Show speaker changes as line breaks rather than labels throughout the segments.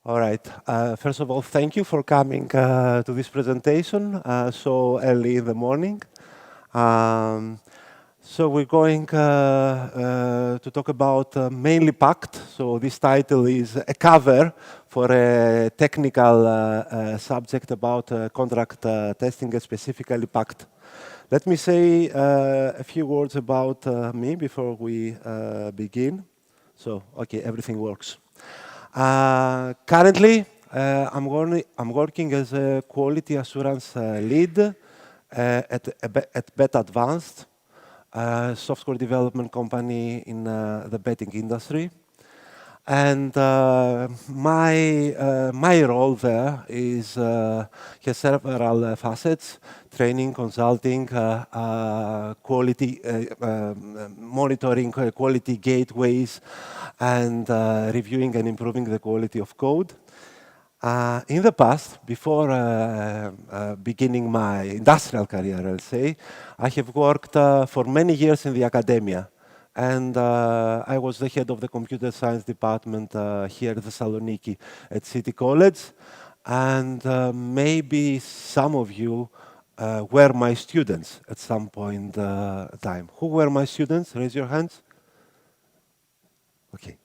All right. First of all, thank you for coming to this presentation so early in the morning. Um, so we're going to talk about mainly Pact. So this title is a cover for a technical subject about contract testing, and specifically Pact. Let me say a few words about me before we begin. So, okay, everything works. Currently, I'm working as a quality assurance lead at Bet Advanced, software development company in the betting industry. And my role there is has several facets: training, consulting, quality monitoring, quality gateways, and reviewing and improving the quality of code. In the past, before beginning my industrial career, I'll say, I have worked for many years in the academia. And I was the head of the computer science department here at Thessaloniki at City College. And maybe some of you were my students at some point time. Who were my students? Raise your hands. Okay.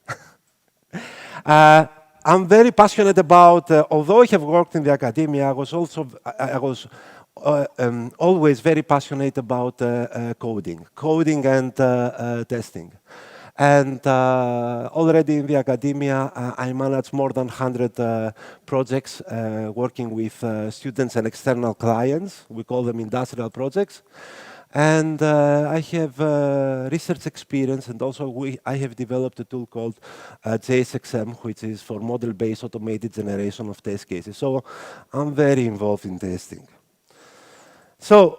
I'm very passionate about, although I have worked in the academia, I was always very passionate about coding and testing. And already in the academia, I manage more than 100 projects working with students and external clients. We call them industrial projects. And I have research experience, and also I have developed a tool called JSXM, which is for model-based automated generation of test cases. So I'm very involved in testing. So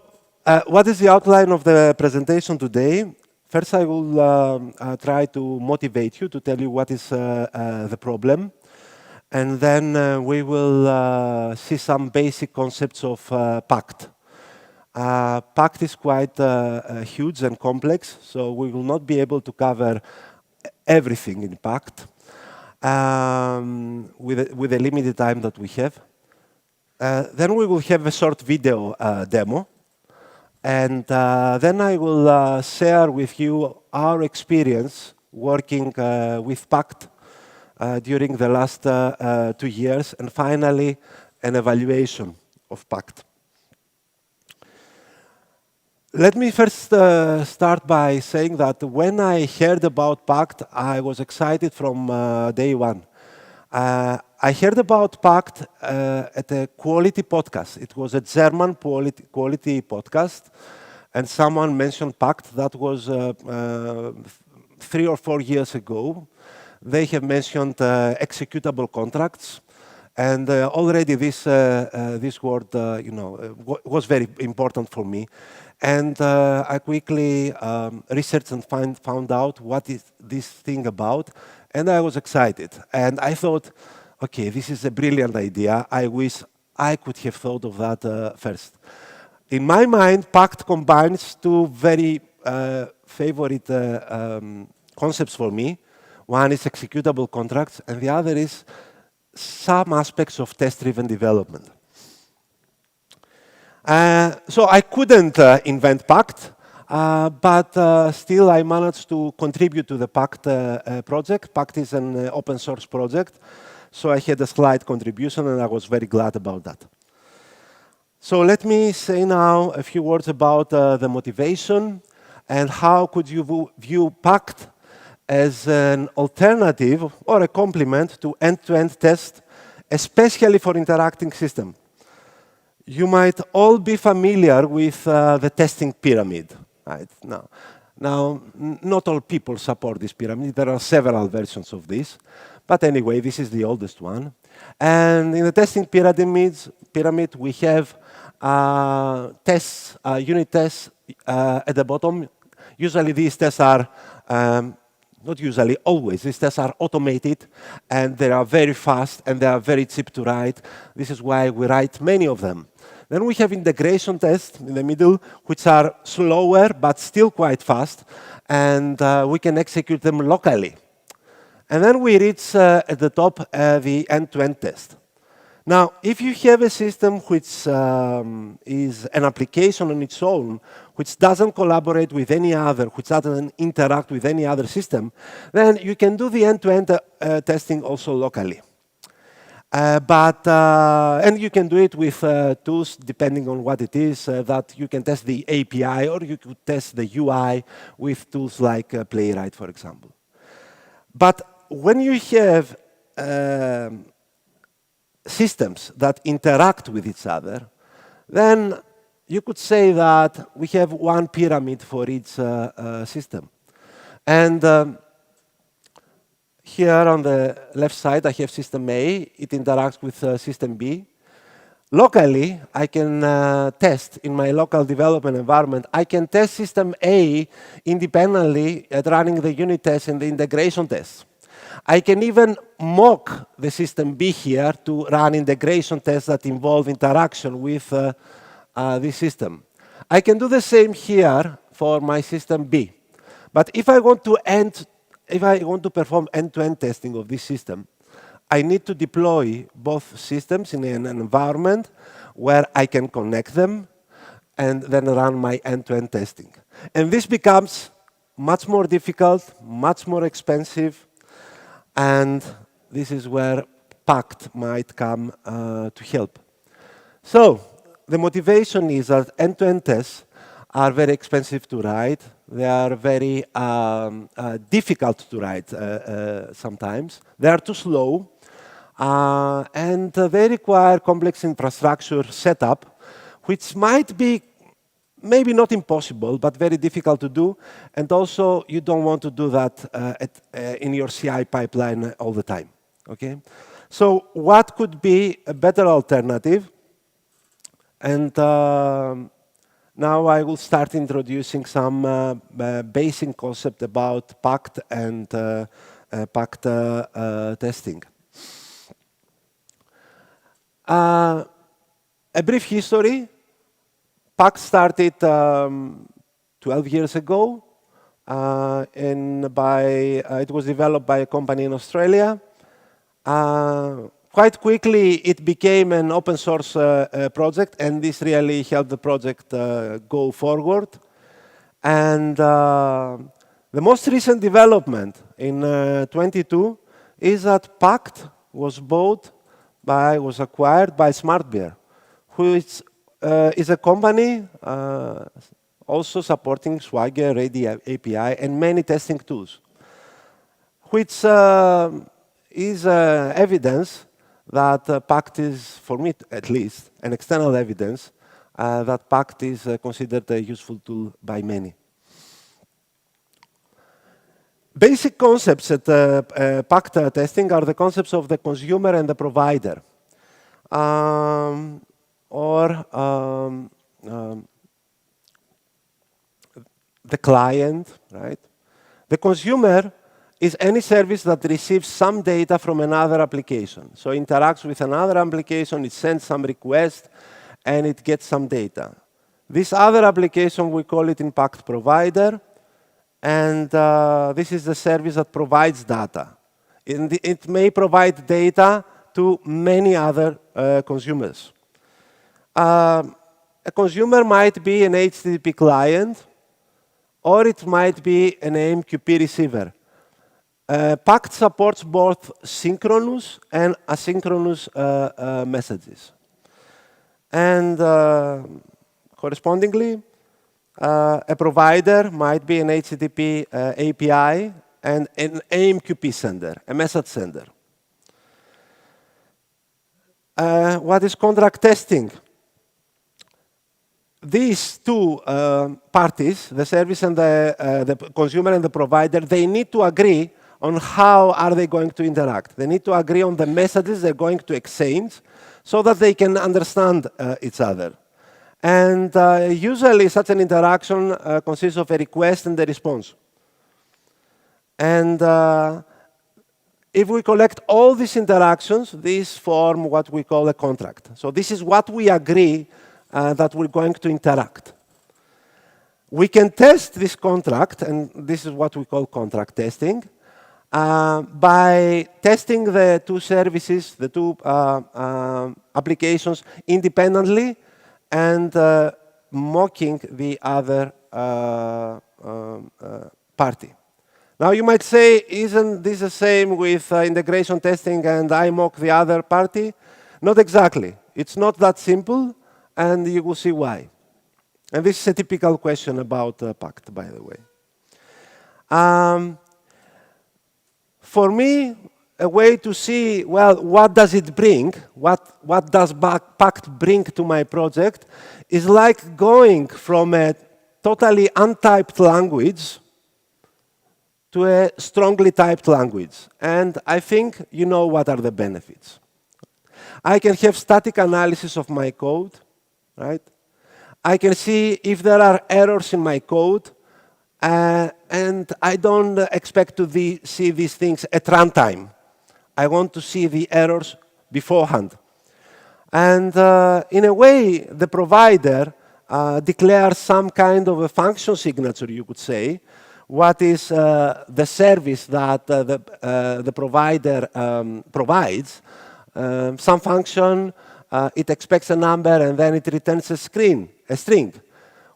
what is the outline of the presentation today? First, I will try to motivate you to tell you what is the problem. And then we will see some basic concepts of Pact. Pact is quite huge and complex, so we will not be able to cover everything in Pact with the limited time that we have. Then we will have a short video demo, and then I will share with you our experience working with Pact during the last 2 years, and finally an evaluation of Pact. Let me first start by saying that when I heard about Pact, I was excited from day one. I heard about Pact at a quality podcast. It was a German quality podcast, and someone mentioned Pact. That was 3 or 4 years ago. They have mentioned executable contracts. And already this word, was very important for me. And I quickly researched and found out what is this thing about. And I was excited. And I thought, okay, this is a brilliant idea. I wish I could have thought of that first. In my mind, Pact combines two very favorite concepts for me. One is executable contracts, and the other is some aspects of test-driven development. So I couldn't invent Pact, but still I managed to contribute to the Pact project. Pact is an open source project, so I had a slight contribution, and I was very glad about that. So let me say now a few words about the motivation and how could you view Pact as an alternative or a complement to end-to-end test, especially for interacting system. You might all be familiar with the testing pyramid. Right? Now, not all people support this pyramid. There are several versions of this. But anyway, this is the oldest one. And in the testing pyramid we have tests, unit tests at the bottom. Usually these tests are not usually, always. These tests are automated, and they are very fast, and they are very cheap to write. This is why we write many of them. Then we have integration tests in the middle, which are slower, but still quite fast, and we can execute them locally. And then we reach at the top the end-to-end test. Now, if you have a system which is an application on its own, which doesn't collaborate with any other, which doesn't interact with any other system, then you can do the end-to-end testing also locally. And you can do it with tools, depending on what it is, that you can test the API, or you could test the UI with tools like Playwright, for example. But when you have systems that interact with each other, then you could say that we have one pyramid for each system. And here on the left side, I have system A. It interacts with system B. Locally, I can test in my local development environment. I can test system A independently at running the unit tests and the integration tests. I can even mock the system B here to run integration tests that involve interaction with this system. I can do the same here for my system B. But if I want to perform end-to-end testing of this system, I need to deploy both systems in an environment where I can connect them and then run my end-to-end testing. And this becomes much more difficult, much more expensive, and this is where Pact might come to help. So the motivation is that end-to-end tests are very expensive to write. They are very difficult to write sometimes. They are too slow. And they require complex infrastructure setup, which might be maybe not impossible, but very difficult to do. And also, you don't want to do that in your CI pipeline all the time. Okay? So what could be a better alternative? And now I will start introducing some basic concept about Pact and Pact testing. A brief history. Pact started 12 years ago, and it was developed by a company in Australia. Quite quickly, it became an open source project, and this really helped the project go forward. And the most recent development in 22 is that Pact was acquired by SmartBear, which is a company also supporting Swagger, Ready API, and many testing tools, which is evidence that Pact is, for me at least, an external evidence that Pact is considered a useful tool by many. Basic concepts at Pact testing are the concepts of the consumer and the provider, or the client, right? The consumer is any service that receives some data from another application. So it interacts with another application, it sends some request, and it gets some data. This other application, we call it in Pact provider, and this is the service that provides data. It may provide data to many other consumers. A consumer might be an HTTP client, or it might be an AMQP receiver. Pact supports both synchronous and asynchronous messages. And correspondingly, a provider might be an HTTP API and an AMQP sender, a message sender. What is contract testing? These two parties, the service and the consumer and the provider, they need to agree on how are they going to interact. They need to agree on the messages they're going to exchange so that they can understand each other. And usually such an interaction consists of a request and a response. And if we collect all these interactions, these form what we call a contract. So this is what we agree that we're going to interact. We can test this contract, and this is what we call contract testing, by testing the two services, the two applications independently and mocking the other party. Now you might say, isn't this the same with integration testing and I mock the other party? Not exactly. It's not that simple, and you will see why. And this is a typical question about Pact, by the way. For me, a way to see, well, what does it bring? What does Pact bring to my project is like going from a totally untyped language to a strongly typed language. And I think you know what are the benefits. I can have static analysis of my code, right? I can see if there are errors in my code, and I don't expect to see these things at runtime. I want to see the errors beforehand. And in a way, the provider declares some kind of a function signature, you could say, what is the service that the provider provides. Some function, it expects a number, and then it returns a string,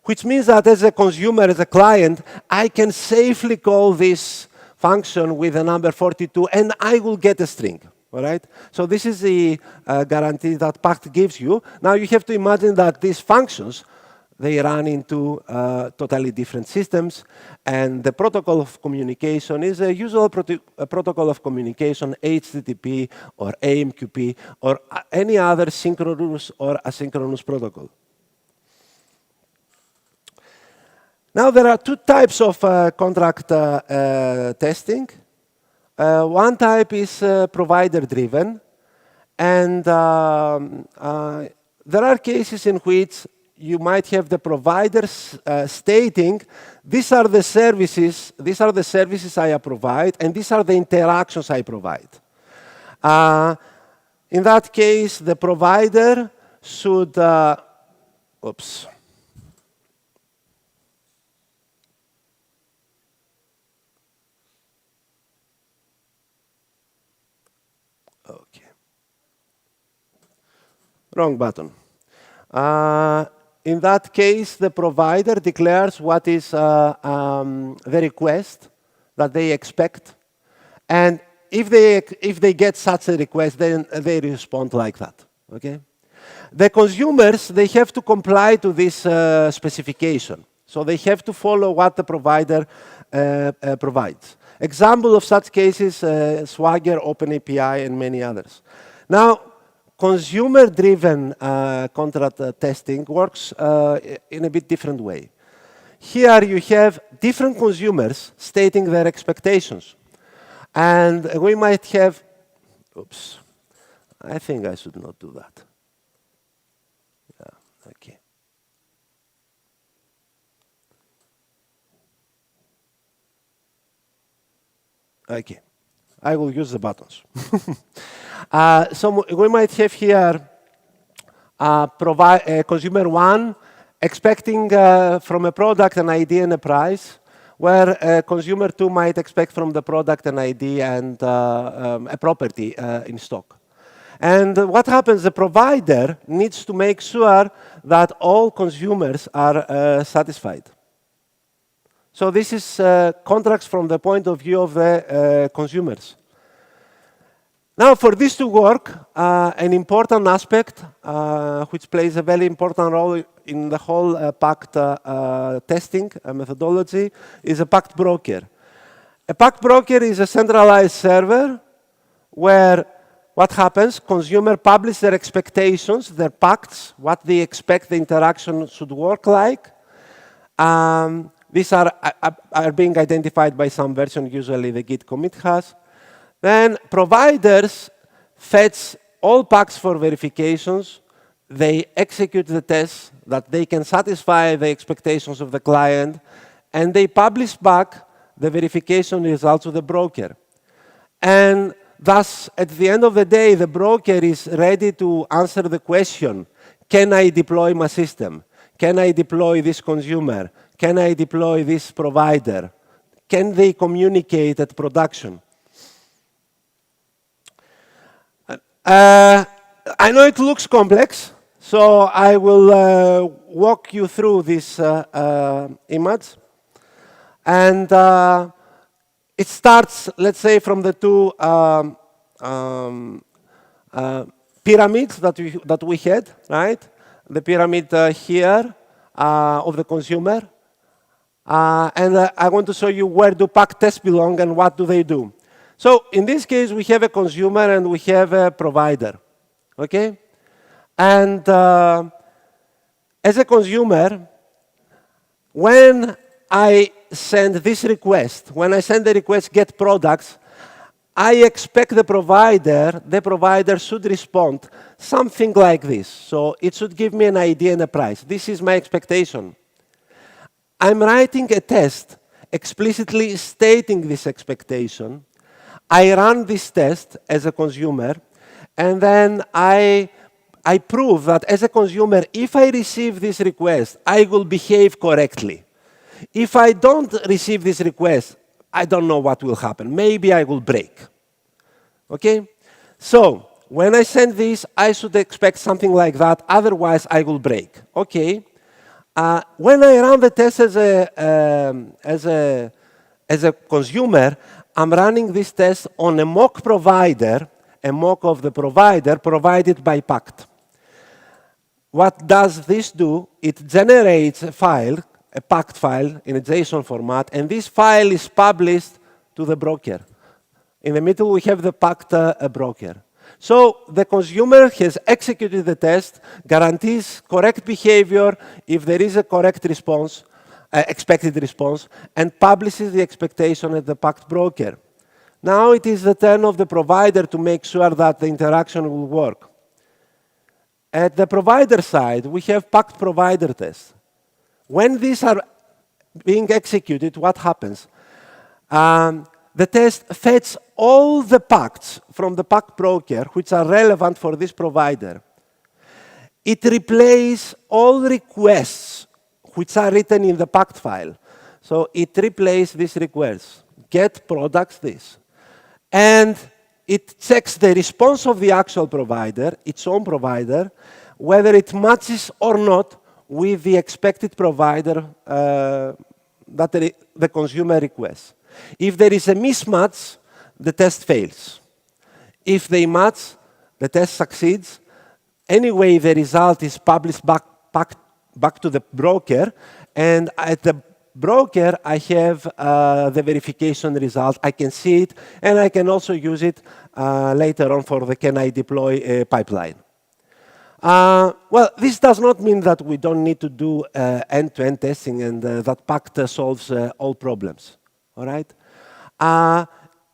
which means that as a consumer, as a client, I can safely call this function with the number 42, and I will get a string. All right? So this is the guarantee that Pact gives you. Now you have to imagine that these functions, they run into totally different systems, and the protocol of communication is a usual protocol of communication, HTTP or AMQP or any other synchronous or asynchronous protocol. Now there are two types of contract testing. One type is provider-driven, and there are cases in which you might have the providers stating, these are the services I provide, and these are the interactions I provide. In that case, the provider should, oops. Okay. Wrong button. In that case, the provider declares what is the request that they expect. And if they get such a request, then they respond like that. Okay? The consumers, they have to comply to this specification. So they have to follow what the provider provides. Example of such cases, Swagger, OpenAPI, and many others. Now, consumer-driven contract testing works in a bit different way. Here you have different consumers stating their expectations. And we might have, oops, I think I should not do that. Yeah, okay. Okay, I will use the buttons. So we might have here consumer one expecting from a product an ID and a price, where consumer two might expect from the product an ID and a property in stock. And what happens, the provider needs to make sure that all consumers are satisfied. So this is contracts from the point of view of the consumers. Now, for this to work, an important aspect, which plays a very important role in the whole Pact testing methodology, is a Pact broker. A Pact broker is a centralized server where what happens, consumer publish their expectations, their pacts, what they expect the interaction should work like. These are being identified by some version, usually the Git commit has. Then providers fetch all packs for verifications. They execute the tests that they can satisfy the expectations of the client, and they publish back the verification results to the broker. And thus, at the end of the day, the broker is ready to answer the question, can I deploy my system? Can I deploy this consumer? Can I deploy this provider? Can they communicate at production? I know it looks complex, so I will walk you through this image. And it starts, let's say, from the two um, pyramids that we had, right? The pyramid here of the consumer. And I want to show you where do Pact tests belong and what do they do. So in this case, we have a consumer and we have a provider, okay? And as a consumer, when I send this request, when I send the request get products, I expect the provider should respond something like this. So it should give me an idea and a price. This is my expectation. I'm writing a test explicitly stating this expectation. I run this test as a consumer, and then I prove that as a consumer, if I receive this request, I will behave correctly. If I don't receive this request, I don't know what will happen. Maybe I will break. Okay? So, when I send this, I should expect something like that, otherwise I will break. Okay? When I run the test as a consumer, I'm running this test on a mock provider, a mock of the provider provided by Pact. What does this do? It generates a file, a Pact file in a JSON format, and this file is published to the broker. In the middle, we have the Pact broker. So the consumer has executed the test, guarantees correct behavior if there is a correct response, expected response, and publishes the expectation at the Pact broker. Now it is the turn of the provider to make sure that the interaction will work. At the provider side, we have Pact provider tests. When these are being executed, what happens? The test fetches all the pacts from the Pact broker which are relevant for this provider. It replaces all requests which are written in the Pact file. So it replaces these requests. Get products this. And it checks the response of the actual provider, its own provider, whether it matches or not with the expected provider that the consumer requests. If there is a mismatch, the test fails. If they match, the test succeeds. Anyway, the result is published back to the broker, and at the broker, I have the verification result. I can see it, and I can also use it later on for the can I deploy pipeline. Well, this does not mean that we don't need to do end-to-end testing and that Pact solves all problems. All right?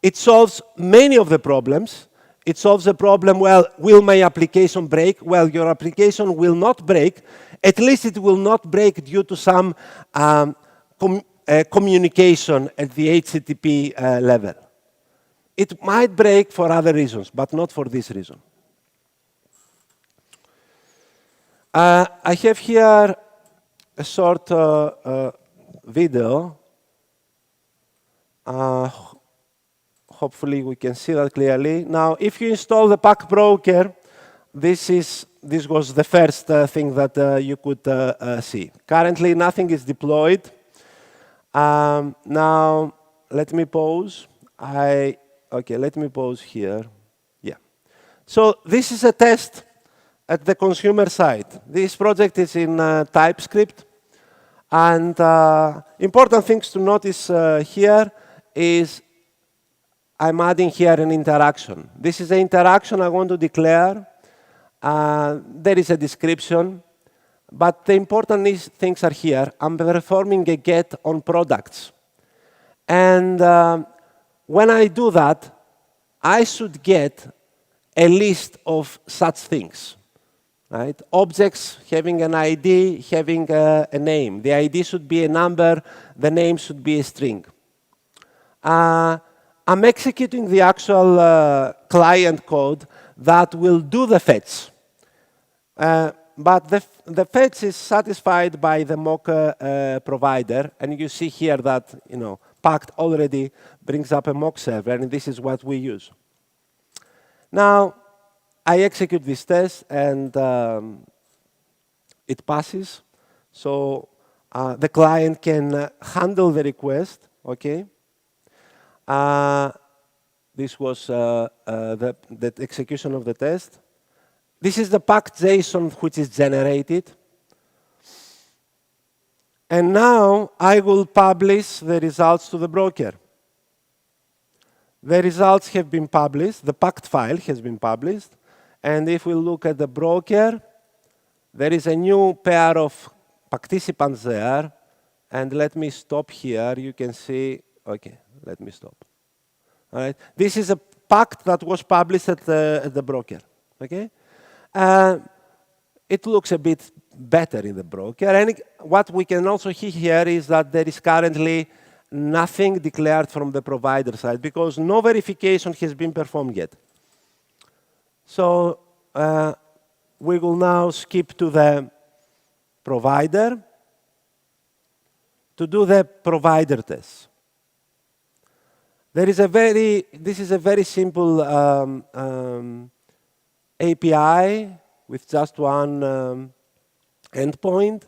It solves many of the problems. It solves the problem, well, will my application break? Well, your application will not break. At least it will not break due to some communication at the HTTP level. It might break for other reasons, but not for this reason. I have here a short video. Hopefully we can see that clearly. Now, if you install the Pact broker, this was the first thing that you could see. Currently, nothing is deployed. Now, let me pause. Okay, let me pause here. Yeah. So this is a test at the consumer side. This project is in TypeScript. And important things to notice here is I'm adding here an interaction. This is the interaction I want to declare. There is a description. But the important things are here. I'm performing a get on products. And when I do that, I should get a list of such things. Right? Objects having an ID, having a name. The ID should be a number. The name should be a string. I'm executing the actual client code that will do the fetch. But the fetch is satisfied by the mock provider. And you see here that Pact already brings up a mock server. And this is what we use. Now, I execute this test, and it passes. So the client can handle the request, okay? This was the execution of the test. This is the Pact JSON which is generated. And now I will publish the results to the broker. The results have been published. The Pact file has been published. And if we look at the broker, there is a new pair of participants there. And let me stop here. You can see, OK, let me stop. All right. This is a Pact that was published at the broker. OK? It looks a bit better in the broker. And what we can also see here is that there is currently nothing declared from the provider side because no verification has been performed yet. So we will now skip to the provider to do the provider test. This is a very simple API with just one endpoint.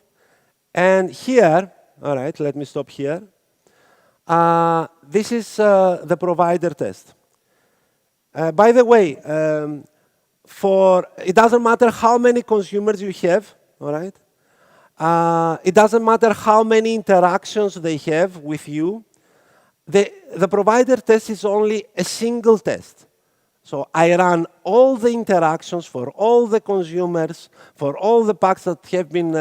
And here, all right, let me stop here. This is the provider test. By the way, it doesn't matter how many consumers you have, all right? It doesn't matter how many interactions they have with you. The provider test is only a single test. So I run all the interactions for all the consumers, for all the packs that have been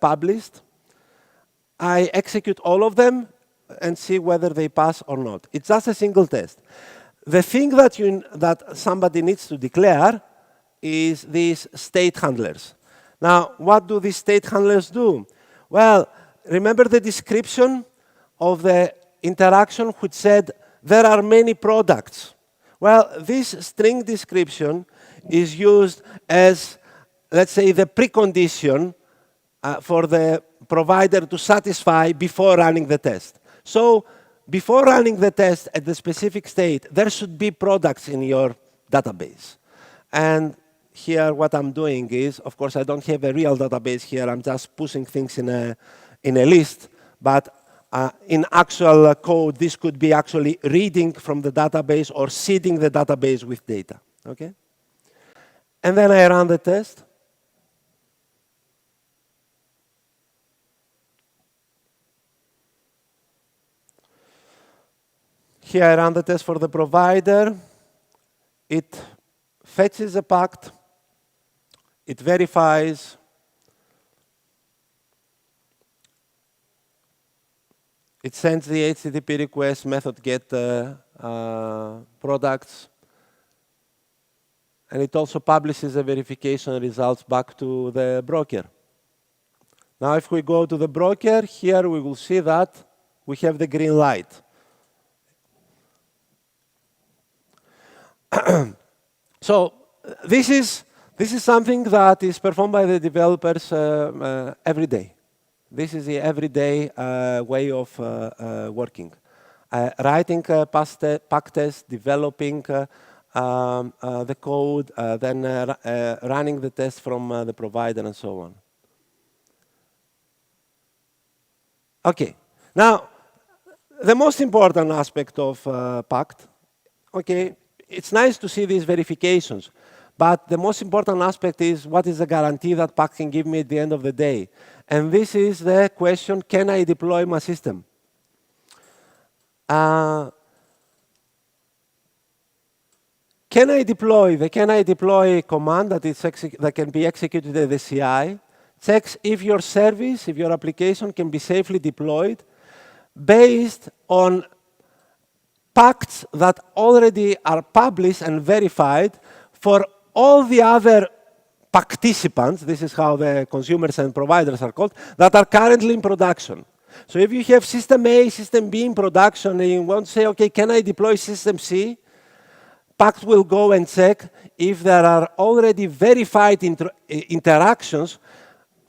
published. I execute all of them and see whether they pass or not. It's just a single test. The thing that somebody needs to declare is these state handlers. Now, what do these state handlers do? Well, remember the description of the interaction which said there are many products. Well, this string description is used as, let's say, the precondition for the provider to satisfy before running the test. So before running the test at the specific state, there should be products in your database. And here what I'm doing is, of course, I don't have a real database here. I'm just pushing things in a list. But in actual code, this could be actually reading from the database or seeding the database with data. Okay? And then I run the test. Here I run the test for the provider. It fetches a pact. It verifies. It sends the HTTP request method get products. And it also publishes the verification results back to the broker. Now, if we go to the broker, here we will see that we have the green light. So this is something that is performed by the developers every day. This is the everyday way of working. Writing Pact tests, developing the code, then running the test from the provider and so on. Okay, now the most important aspect of Pact, okay, it's nice to see these verifications, but the most important aspect is what is the guarantee that Pact can give me at the end of the day? And this is the question, can I deploy my system? Can I deploy? The can I deploy command that can be executed at the CI checks if your service, if your application can be safely deployed based on pacts that already are published and verified for all the other participants, this is how the consumers and providers are called, that are currently in production. So if you have system A, system B in production, and you want to say, okay, can I deploy system C? Pact will go and check if there are already verified interactions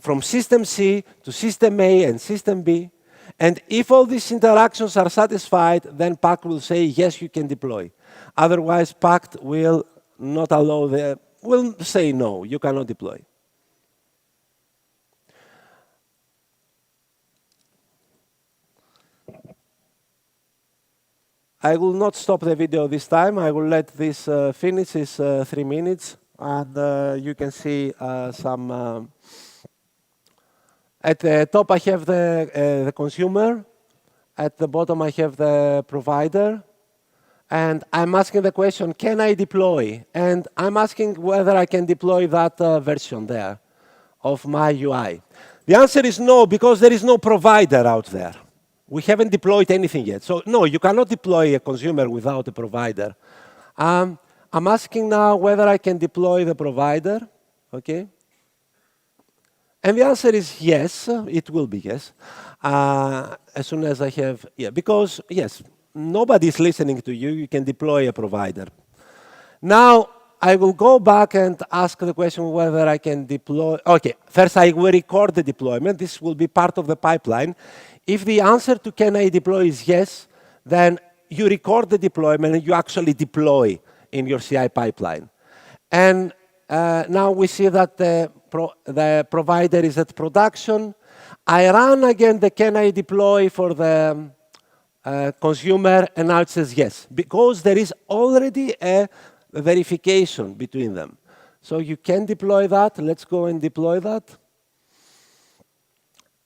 from system C to system A and system B. And if all these interactions are satisfied, then Pact will say, yes, you can deploy. Otherwise, Pact will not allow will say no, you cannot deploy. I will not stop the video this time. I will let this finish. It's 3 minutes. And you can see some... at the top, I have the consumer. At the bottom, I have the provider. And I'm asking the question, can I deploy? And I'm asking whether I can deploy that version there of my UI. The answer is no, because there is no provider out there. We haven't deployed anything yet. So no, you cannot deploy a consumer without a provider. I'm asking now whether I can deploy the provider, okay? And the answer is yes, it will be yes. As soon as I have, yeah, because yes, nobody is listening to you, you can deploy a provider. Now, I will go back and ask the question whether I can deploy. Okay, first I will record the deployment. This will be part of the pipeline. If the answer to can I deploy is yes, then you record the deployment and you actually deploy in your CI pipeline. And now we see that the provider is at production. I run again the can I deploy for the consumer, and now it says yes, because there is already a verification between them. So you can deploy that. Let's go and deploy that.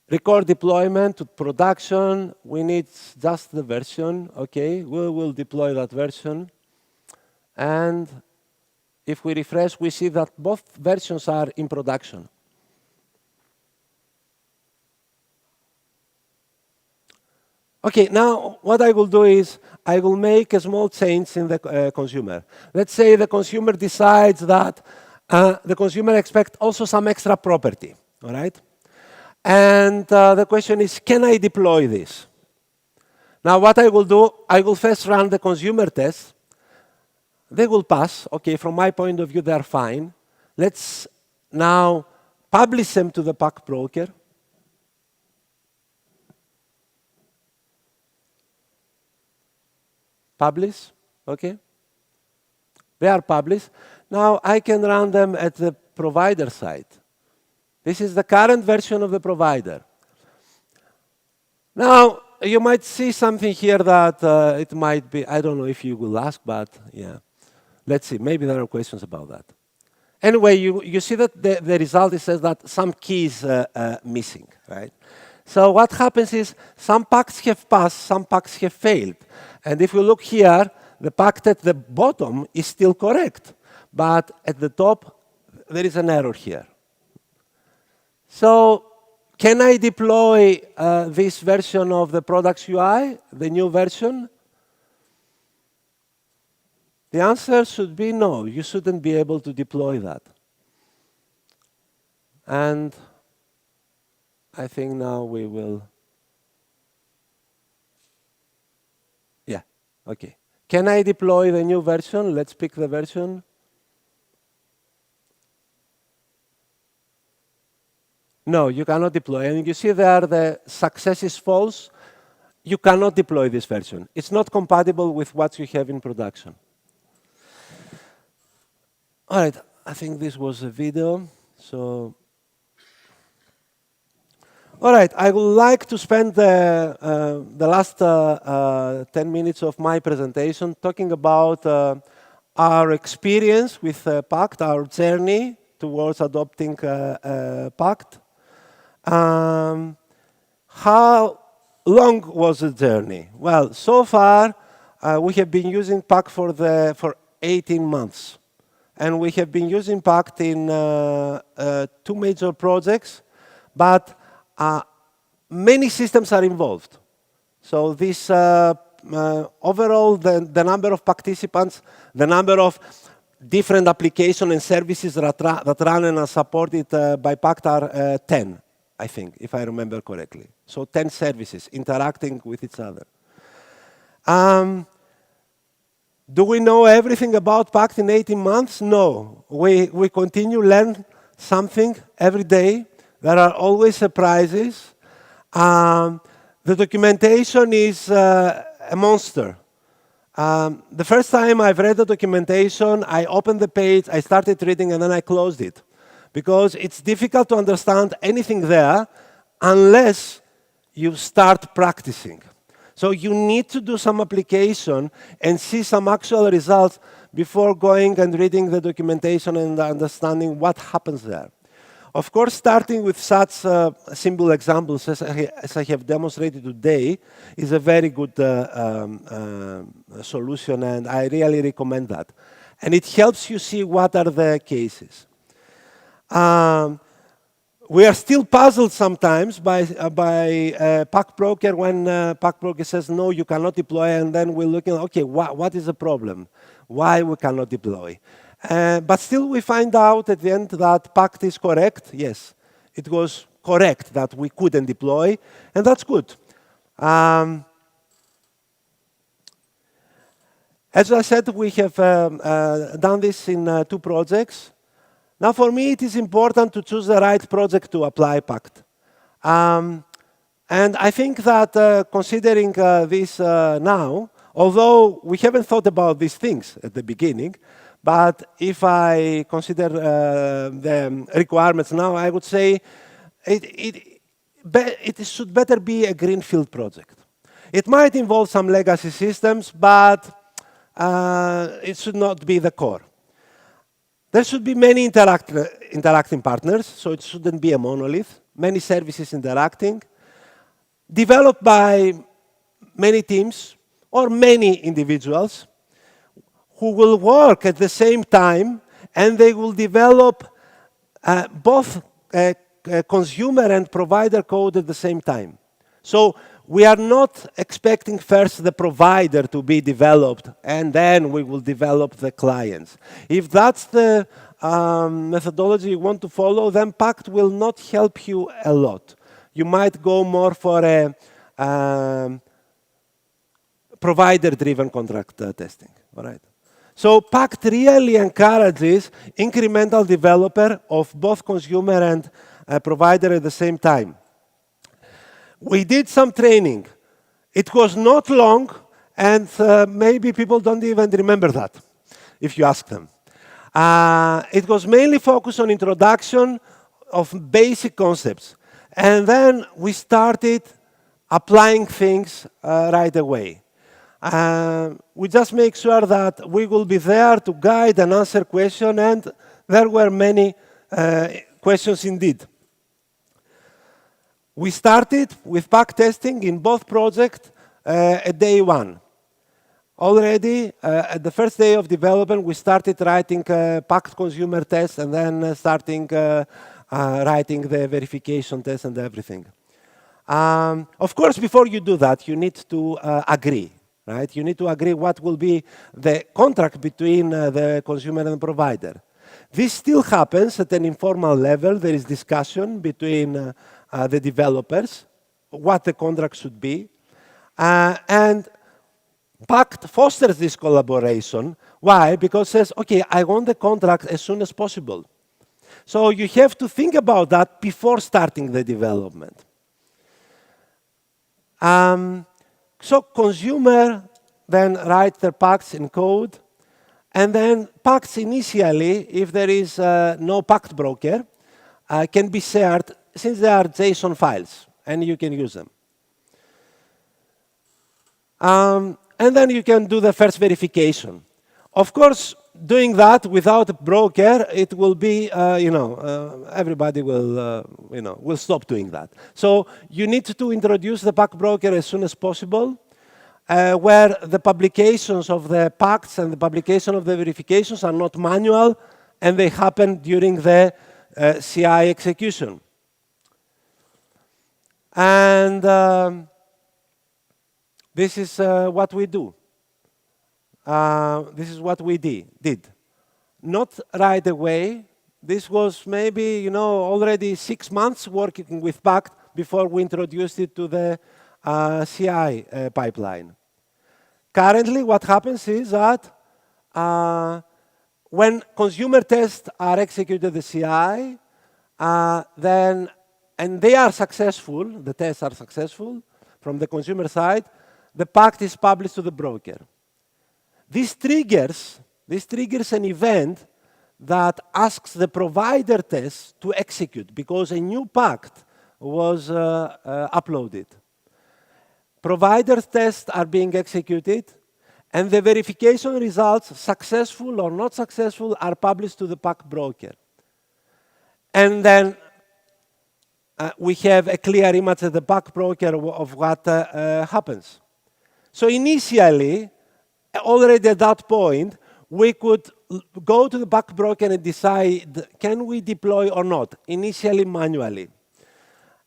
Record deployment to production. We need just the version. Okay, we will deploy that version. And if we refresh, we see that both versions are in production. Okay, now what I will do is I will make a small change in the consumer. Let's say the consumer decides that the consumer expects also some extra property, all right? And the question is, can I deploy this? Now what I will do, I will first run the consumer test. They will pass. Okay, from my point of view, they're fine. Let's now publish them to the Pact broker. Publish, okay? They are published. Now I can run them at the provider side. This is the current version of the provider. Now, you might see something here that it might be, I don't know if you will ask, but yeah. Let's see, maybe there are questions about that. Anyway, you see that the result says that some key is missing, right? So what happens is some pacts have passed, some pacts have failed. And if we look here, the pact at the bottom is still correct. But at the top, there is an error here. So can I deploy this version of the products UI, the new version? The answer should be no. You shouldn't be able to deploy that. And I think now we will. Yeah, okay. Can I deploy the new version? Let's pick the version. No, you cannot deploy. And you see there the success is false. You cannot deploy this version. It's not compatible with what you have in production. All right, I think this was a video. So, all right, I would like to spend the last 10 minutes of my presentation talking about our experience with Pact, our journey towards adopting Pact. How long was the journey? Well, so far, we have been using Pact for 18 months. And we have been using Pact in 2 major projects, but many systems are involved. So this overall, the number of participants, the number of different applications and services that run and are supported by Pact are 10, I think, if I remember correctly. So 10 services interacting with each other. Do we know everything about Pact in 18 months? No. We continue to learn something every day. There are always surprises. The documentation is a monster. The first time I've read the documentation, I opened the page, I started reading, and then I closed it. Because it's difficult to understand anything there unless you start practicing. So you need to do some application and see some actual results before going and reading the documentation and understanding what happens there. Of course, starting with such simple examples as I have demonstrated today is a very good solution, and I really recommend that. And it helps you see what are the cases. We are still puzzled sometimes by Pact Broker when Pact Broker says, no, you cannot deploy, and then we're looking, okay, what is the problem? Why we cannot deploy? But still we find out at the end that Pact is correct. Yes, it was correct that we couldn't deploy, and that's good. As I said, we have done this in 2 projects. Now, for me, it is important to choose the right project to apply Pact. And I think that considering this now, although we haven't thought about these things at the beginning, but if I consider the requirements now, I would say it should better be a greenfield project. It might involve some legacy systems, but it should not be the core. There should be many interacting partners, so it shouldn't be a monolith, many services interacting, developed by many teams or many individuals who will work at the same time, and they will develop both consumer and provider code at the same time. So we are not expecting first the provider to be developed, and then we will develop the clients. If that's the methodology you want to follow, then Pact will not help you a lot. You might go more for a provider-driven contract testing. All right. So Pact really encourages incremental developer of both consumer and provider at the same time. We did some training. It was not long, and maybe people don't even remember that, if you ask them. It was mainly focused on introduction of basic concepts. And then we started applying things right away. We just make sure that we will be there to guide and answer questions, and there were many questions indeed. We started with Pact testing in both projects at day 1. Already, at the first day of development, we started writing Pact consumer tests and then starting writing the verification test and everything. Of course, before you do that, you need to agree, right? You need to agree what will be the contract between the consumer and the provider. This still happens at an informal level. There is discussion between the developers, what the contract should be. And Pact fosters this collaboration. Why? Because it says, okay, I want the contract as soon as possible. So you have to think about that before starting the development. So consumer then write their pacts in code, and then pacts initially, if there is no Pact broker, can be shared since they are JSON files, and you can use them. And then you can do the first verification. Of course, doing that without a broker, it will be, everybody will, will stop doing that. So you need to introduce the Pact broker as soon as possible, where the publications of the pacts and the publication of the verifications are not manual, and they happen during the CI execution. And this is what we do. This is what we did. Not right away. This was maybe, already 6 months working with Pact before we introduced it to the CI pipeline. Currently, what happens is that when consumer tests are executed at the CI, and they are successful, the tests are successful from the consumer side, the Pact is published to the broker. This triggers an event that asks the provider test to execute because a new pact was uploaded. Provider tests are being executed, and the verification results, successful or not successful, are published to the pact broker. And then we have a clear image at the pact broker of what happens. So initially, already at that point, we could go to the pact broker and decide, can we deploy or not, initially manually.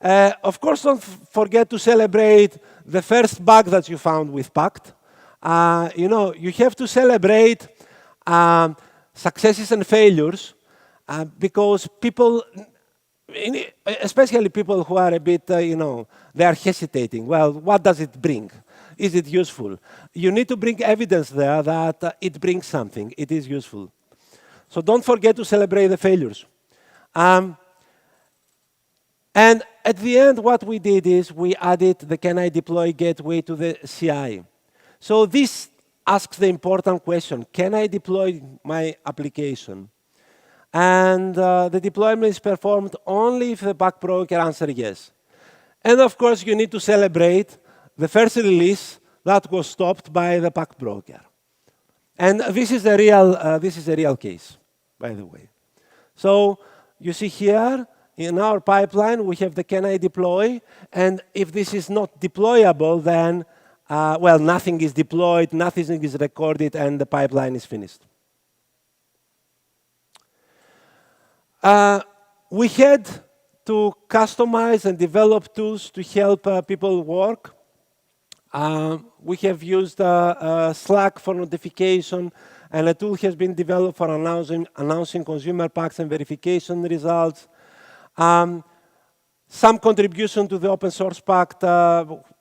Of course, don't forget to celebrate the first bug that you found with Pact. You have to celebrate successes and failures because people, especially people who are a bit, they are hesitating. Well, what does it bring? Is it useful? You need to bring evidence there that it brings something. It is useful. So don't forget to celebrate the failures. And at the end, what we did is we added the Can I Deploy gateway to the CI. So this asks the important question, can I deploy my application? And the deployment is performed only if the pact broker answers yes. And of course, you need to celebrate the first release that was stopped by the pact broker. And this is a real case, by the way. So you see here, in our pipeline, we have the Can I Deploy, and if this is not deployable, then, well, nothing is deployed, nothing is recorded, and the pipeline is finished. We had to customize and develop tools to help people work. We have used Slack for notification, and a tool has been developed for announcing consumer packs and verification results. Some contribution to the open source pact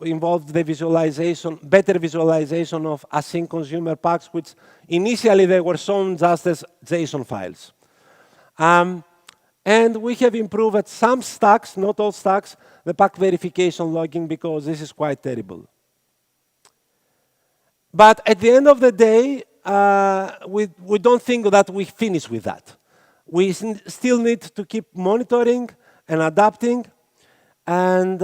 involved the better visualization of async consumer packs, which initially they were shown just as JSON files. And we have improved at some stacks, not all stacks, the pack verification logging because this is quite terrible. But at the end of the day, we don't think that we finish with that. We still need to keep monitoring and adapting, and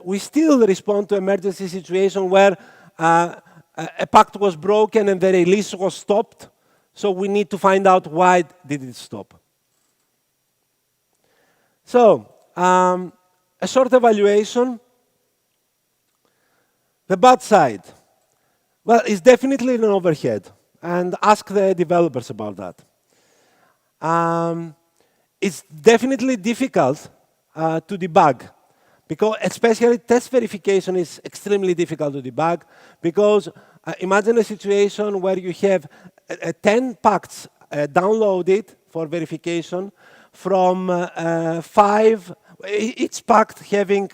we still respond to emergency situation where a pact was broken and the release was stopped, so we need to find out why did it stop. So, a short evaluation. The bad side. Well, it's definitely an overhead, and ask the developers about that. It's definitely difficult to debug, because especially test verification is extremely difficult to debug, because imagine a situation where you have 10 pacts downloaded for verification from 5, each pact having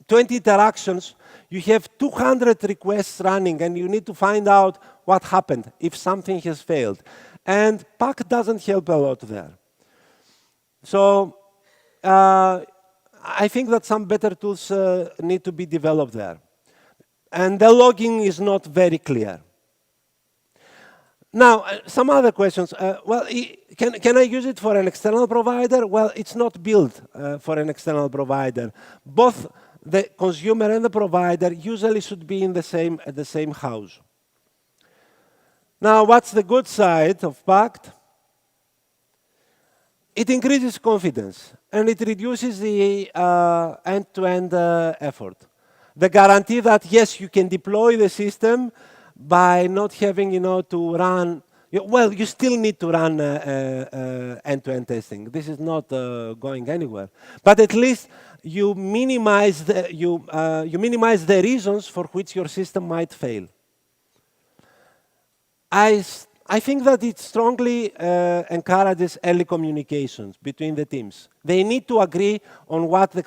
20 interactions. You have 200 requests running, and you need to find out what happened, if something has failed. And Pact doesn't help a lot there. So I think that some better tools need to be developed there. And the logging is not very clear. Now, some other questions. Well, can I use it for an external provider? Well, it's not built for an external provider. Both the consumer and the provider usually should be in at the same house. Now, what's the good side of Pact? It increases confidence, and it reduces the end-to-end effort. The guarantee that, yes, you can deploy the system by not having to run, well, you still need to run end-to-end testing. This is not going anywhere. But at least you minimize the reasons for which your system might fail. I think that it strongly encourages early communications between the teams. They need to agree on what the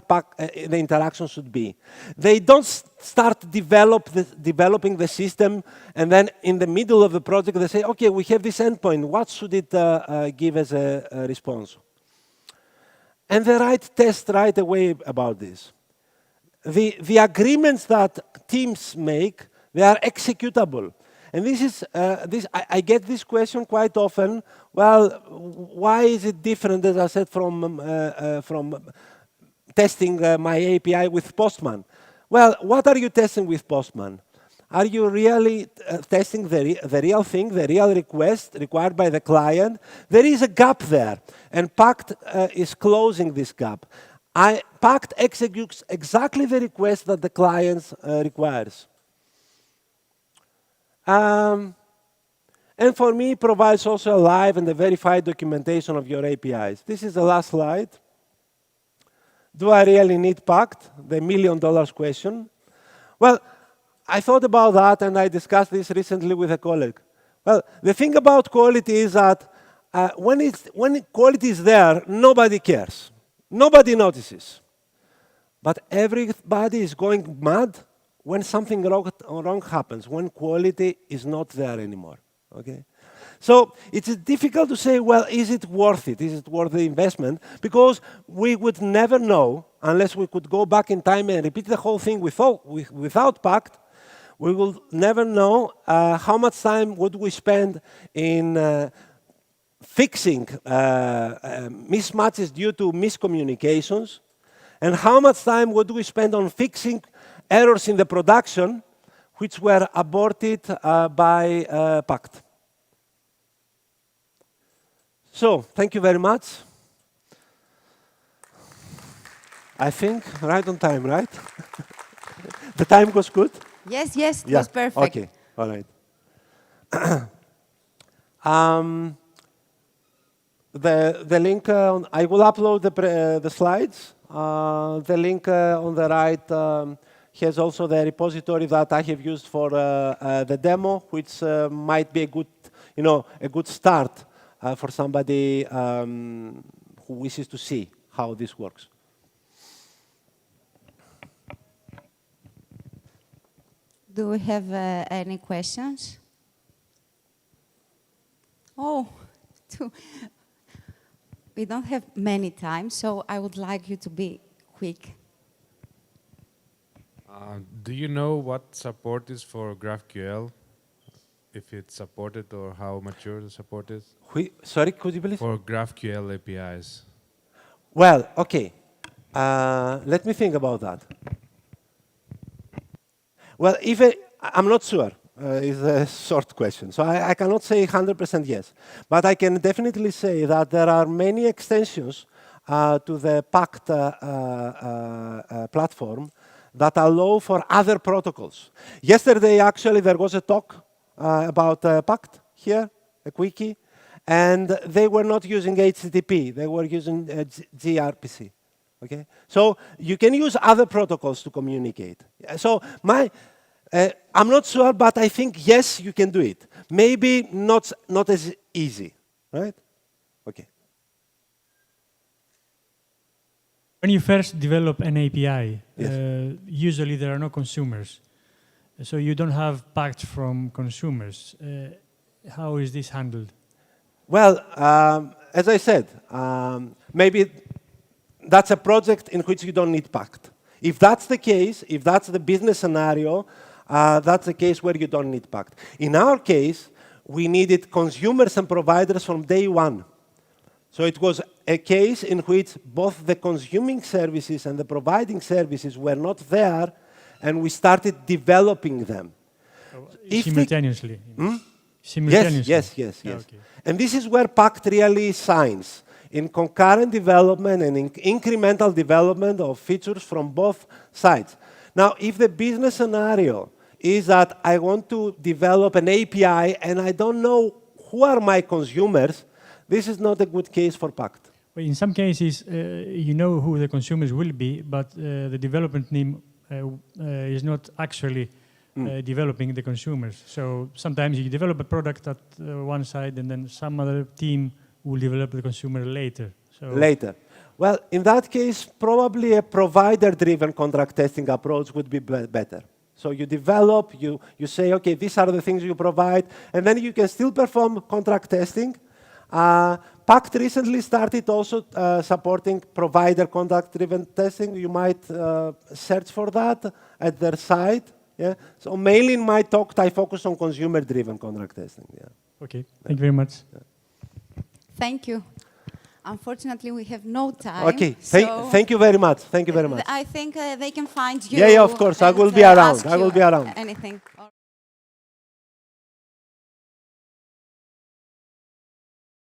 interaction should be. They don't start developing the system, and then in the middle of the project they say, okay, we have this endpoint. What should it give as a response? And they write tests right away about this. The agreements that teams make, they are executable. And this is, I get this question quite often. Well, why is it different, as I said, from testing my API with Postman? Well, what are you testing with Postman? Are you really testing the real thing, the real request required by the client? There is a gap there, and Pact is closing this gap. Pact executes exactly the request that the client requires. And for me, provides also a live and a verified documentation of your APIs. This is the last slide. Do I really need Pact? The $1 million question. Well, I thought about that, and I discussed this recently with a colleague. Well, the thing about quality is that when quality is there, nobody cares. Nobody notices. But everybody is going mad when something wrong happens, when quality is not there anymore. Okay? So it's difficult to say, well, is it worth it? Is it worth the investment? Because we would never know unless we could go back in time and repeat the whole thing without Pact. We will never know how much time would we spend in fixing mismatches due to miscommunications, and how much time would we spend on fixing errors in the production which were aborted by Pact. So, thank you very much. I think right on time, right? The time was good?
Yes, yes, it was perfect.
Okay, all right. The link, I will upload the slides. The link on the right has also the repository that I have used for the demo, which might be a good start for somebody who wishes to see how this works.
Do we have any questions? Oh, we don't have many time, so I would like you to be quick.
Do you know what support is for GraphQL? If it's supported or how mature the support is?
Sorry, could you please?
For GraphQL APIs.
Well, okay. Let me think about that. Well, I'm not sure. It's a short question. So I cannot say 100% yes. But I can definitely say that there are many extensions to the Pact platform that allow for other protocols. Yesterday, actually, there was a talk about Pact here, a quickie, and they were not using HTTP. They were using gRPC. Okay? So you can use other protocols to communicate. So I'm not sure, but I think, yes, you can do it. Maybe not as easy, right? Okay.
When you first develop an API,
yes.
Usually there are no consumers. So you don't have Pact from consumers. How is this handled?
Well, as I said, maybe that's a project in which you don't need Pact. If that's the case, if that's the business scenario, that's a case where you don't need Pact. In our case, we needed consumers and providers from day one. So it was a case in which both the consuming services and the providing services were not there, and we started developing them.
Simultaneously?
Simultaneously? Yes. Okay. And this is where Pact really shines, in concurrent development and in incremental development of features from both sides. Now, if the business scenario is that I want to develop an API and I don't know who are my consumers, this is not a good case for Pact.
Well, in some cases, you know who the consumers will be, but the development team is not actually developing the consumers. So sometimes you develop a product at one side and then some other team will develop the consumer later. So
later. Well, in that case, probably a provider-driven contract testing approach would be better. So you develop, you say, okay, these are the things you provide, and then you can still perform contract testing. Pact recently started also supporting provider contract-driven testing. You might search for that at their site. Yeah. So mainly in my talk, I focus on consumer-driven contract testing. Yeah.
Okay, thank you very much.
Thank you. Unfortunately, we have no time.
Okay.
so
Thank you very much. Thank you very much.
I think they can find you.
Yeah, of course. I
and,
will be around.
ask
I will
you
be around.
Anything.